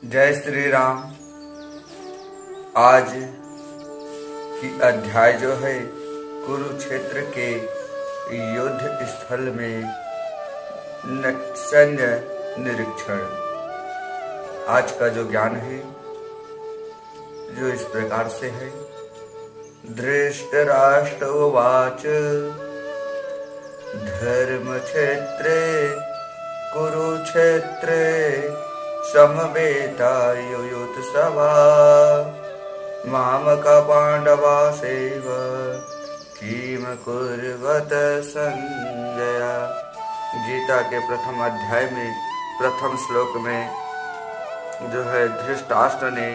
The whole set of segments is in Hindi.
जय श्री राम। आज की अध्याय जो है कुरुक्षेत्र के युद्ध स्थल में सैन्य निरीक्षण। आज का जो ज्ञान है जो इस प्रकार से है। धृतराष्ट्रोवाच धर्मक्षेत्रे कुरुक्षेत्रे समवेतायुयुत्सवा मामका पांडवासेव किम कुर्वत संजय। गीता के प्रथम अध्याय में प्रथम श्लोक में जो है धृतराष्ट्र ने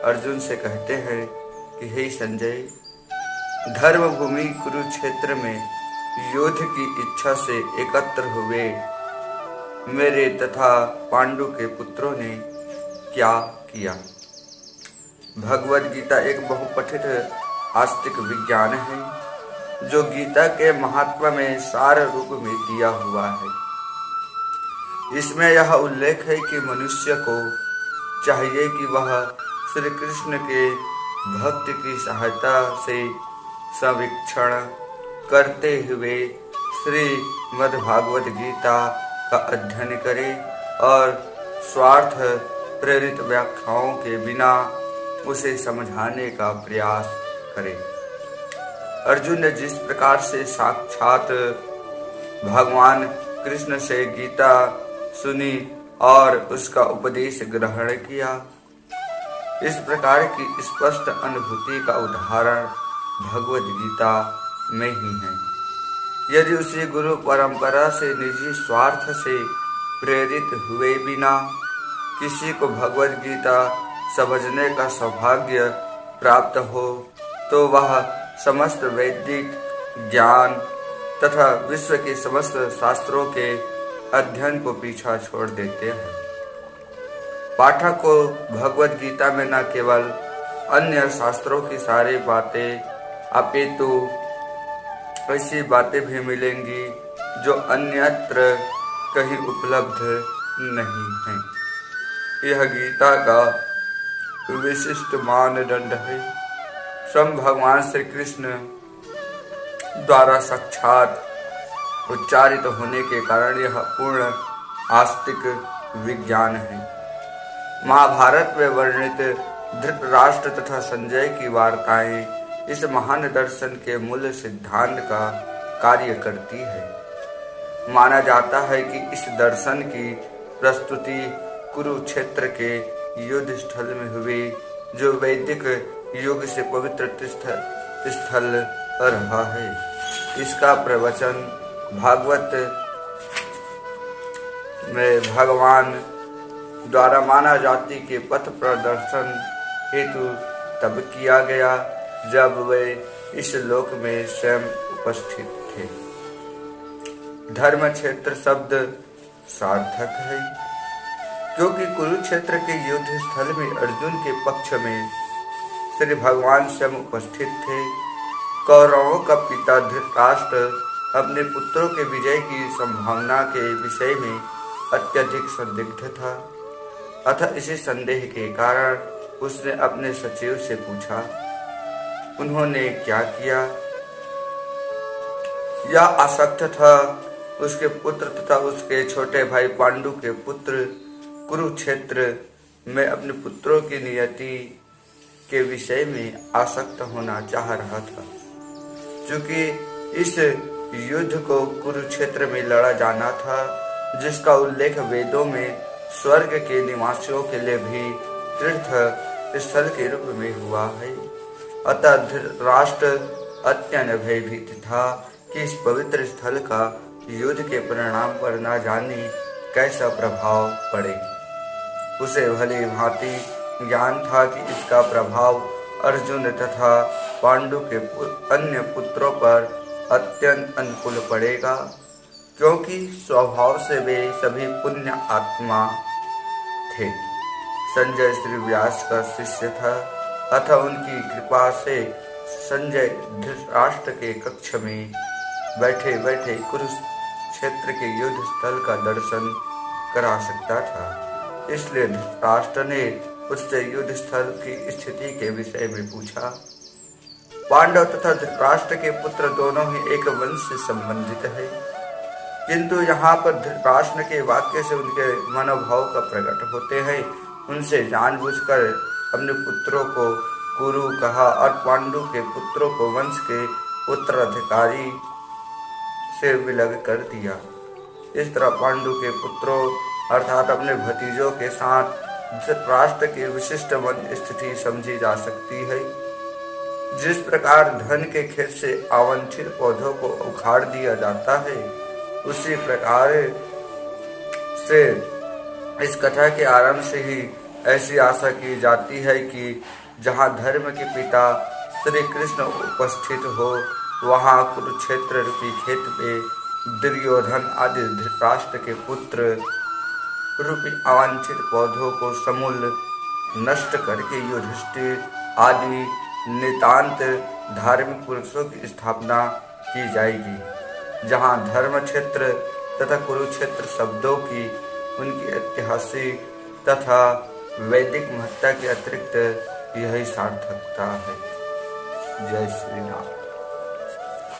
अर्जुन से कहते हैं कि हे संजय, धर्म भूमि कुरुक्षेत्र में युद्ध की इच्छा से एकत्र हुए मेरे तथा पांडु के पुत्रों ने क्या किया। भगवद गीता एक बहुपठित आस्तिक विज्ञान है जो गीता के महात्मा में सार रूप में दिया हुआ है। इसमें यह उल्लेख है कि मनुष्य को चाहिए कि वह श्री कृष्ण के भक्ति की सहायता से संवीक्षण करते हुए श्रीमद्भागवत गीता का अध्ययन करे और स्वार्थ प्रेरित व्याख्याओं के बिना उसे समझाने का प्रयास करे। अर्जुन ने जिस प्रकार से साक्षात भगवान कृष्ण से गीता सुनी और उसका उपदेश ग्रहण किया, इस प्रकार की स्पष्ट अनुभूति का उदाहरण भगवद गीता में ही है। यदि उसी गुरु परंपरा से निजी स्वार्थ से प्रेरित हुए बिना किसी को भगवद गीता समझने का सौभाग्य प्राप्त हो तो वह समस्त वैदिक ज्ञान तथा विश्व के समस्त शास्त्रों के अध्ययन को पीछा छोड़ देते हैं। पाठक को भगवद गीता में न केवल अन्य शास्त्रों की सारी बातें अपितु ऐसी बातें भी मिलेंगी जो अन्यत्र कहीं उपलब्ध नहीं हैं। यह गीता का विशिष्ट मानदंड है। स्वयं भगवान श्री कृष्ण द्वारा साक्षात उच्चारित होने के कारण यह पूर्ण आस्तिक विज्ञान है। महाभारत में वर्णित धृतराष्ट्र तथा संजय की वार्ताएं इस महान दर्शन के मूल सिद्धांत का कार्य करती है। माना जाता है कि इस दर्शन की प्रस्तुति कुरुक्षेत्र के युद्ध स्थल में हुई जो वैदिक युग से पवित्र स्थल रहा है। इसका प्रवचन भागवत में भगवान द्वारा मानव जाति के पथ प्रदर्शन हेतु तब किया गया जब वे इस लोक में स्वयं उपस्थित थे। धर्म क्षेत्र शब्द सार्थक है क्योंकि कुरुक्षेत्र के युद्ध स्थल में अर्जुन के पक्ष में श्री भगवान स्वयं उपस्थित थे। कौरवों का पिता धृतराष्ट्र अपने पुत्रों के विजय की संभावना के विषय में अत्यधिक संदिग्ध था। अतः इसी संदेह के कारण उसने अपने सचिव से पूछा, उन्होंने क्या किया। यह आसक्त था उसके पुत्र तथा उसके छोटे भाई पांडु के पुत्र कुरुक्षेत्र में अपने पुत्रों की नियति के विषय में आसक्त होना चाह रहा था। क्योंकि इस युद्ध को कुरुक्षेत्र में लड़ा जाना था जिसका उल्लेख वेदों में स्वर्ग के निवासियों के लिए भी तीर्थ स्थल के रूप में हुआ है। अतः धृतराष्ट्र अत्यंत भयभीत था कि इस पवित्र स्थल का युद्ध के परिणाम पर न जाने कैसा प्रभाव पड़े। उसे भली भांति ज्ञान था कि इसका प्रभाव अर्जुन तथा पांडु के अन्य पुत्रों पर अत्यंत अनुकूल पड़ेगा क्योंकि स्वभाव से वे सभी पुण्य आत्मा थे। संजय श्री व्यास का शिष्य था। अतः उनकी कृपा से संजय धृतराष्ट्र के कक्ष में बैठे बैठे कुरुक्षेत्र के युद्ध स्थल का दर्शन करा सकता था। इसलिए धृतराष्ट्र ने उससे युद्ध स्थल की स्थिति के विषय में पूछा। पांडव तथा धृतराष्ट्र के पुत्र दोनों ही एक वंश से संबंधित है, किंतु यहाँ पर धृतराष्ट्र के वाक्य से उनके मनोभाव का प्रकट होते हैं। उनसे जानबूझकर अपने पुत्रों को कुरु कहा और पांडु के पुत्रों को वंश के उत्तराधिकारी से विलग कर दिया। इस तरह पांडु के पुत्रों अर्थात अपने भतीजों के साथ धृतराष्ट्र की विशिष्ट मन स्थिति समझी जा सकती है। जिस प्रकार धन के खेत से आवंटित पौधों को उखाड़ दिया जाता है, उसी प्रकार से इस कथा के आरंभ से ही ऐसी आशा की जाती है कि जहाँ धर्म के पिता श्री कृष्ण उपस्थित हो, वहाँ कुरुक्षेत्र रूपी खेत में दुर्योधन आदि धृतराष्ट्र के पुत्र रूपी अवांछित पौधों को समूल नष्ट करके युधिष्ठिर आदि नितांत धार्मिक पुरुषों की स्थापना की जाएगी। जहाँ धर्म क्षेत्र तथा कुरुक्षेत्र शब्दों की उनकी ऐतिहासिक तथा वैदिक महत्ता के अतिरिक्त यही सार्थकता है। जय श्री राम।